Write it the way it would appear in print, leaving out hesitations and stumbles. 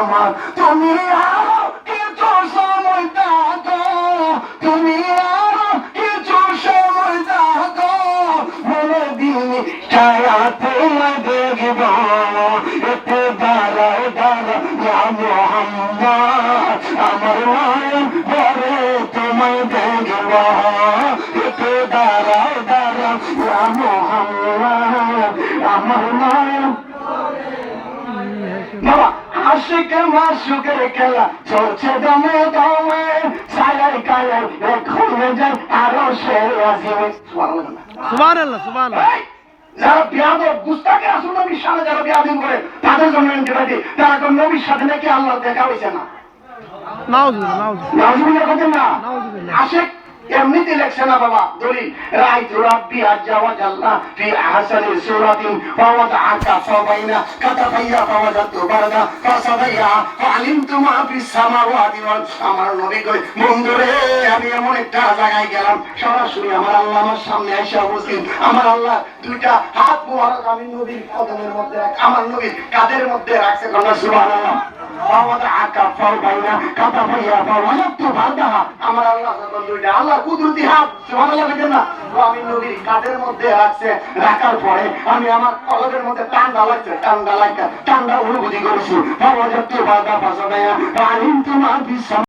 আমার তুমি আরো কিছু সময় থাকো, তুমি আরো কিছু সময় থাকো, মনে দিন ছায়া তোমায় দেখব, একটু দাঁড়াও দাঁড়াও ইয়া মুহাম্মদ, আমার নয়ন ভরে তোমায় দেখব, একটু দাঁড়াও দাঁড়াও ইয়া মুহাম্মদ, আমার নয়ন। বাবা আশিক মাসুকের খেলা চলছে দমে দমে, সায়ার কায়ার খুলে যায় আরো সে আজিমে। সুবহানাল্লাহ সুবহানাল্লাহ। যারা বিয়াদব গুস্তাকে রাসূল নবীর সামনে যারা বিয়াদব করে তাদের জন্য এন্টিবায়োটিক, তারা কোন নবীর সাথে নাকি আল্লাহ দেখা হইছে না। নাউজুবিল্লাহ নাউজুবিল্লাহ নাউজুবিল্লাহ কথা না। নাউজুবিল্লাহ। আশিক এমনিতে লেখছে না বাবা, দলিল রাইতু রাব্বি আজ্জা ওয়া জাল্লা ফি আহসানি সূরাতিন ফাওয়াদাআকা ফাবাইনা কাতাবাইয়া ফাওয়াজাতু বারদা ফাসাবাইয়া ফাআলিমতু মা ফিস সামাওয়াতি ওয়াল। আমার নবী কই বন্ধুরে আমি এমন একটা জায়গায় গেলাম, সরাসরি আমার আল্লাহ আমার সামনে এসে উপস্থিত। আমার আল্লাহ দুইটা হাত মোবারক আমি নবীর কদমের মধ্যে আমার নবীর কাঁধের মধ্যে রাখছে। সুবহানাল্লাহ। ফাওয়াদাআকা ফাবাইনা কাতাবাইয়া ফাওয়াজাতু বারদা। আমার আল্লাহ যখন দুইটা আল্লাহ কুদরতি হাত সুবহানাল্লাহ বলেন না, আমি নবীর কাঁধের মধ্যে রাখছে, রাখার পরে আমি আমার কলবের মধ্যে ঠান্ডা লাগছে, ঠান্ডা অনুভূতি করেছি। ফাওয়াজাতু বারদা ফাসাবাইয়া ফাআলিমতু মা ফিস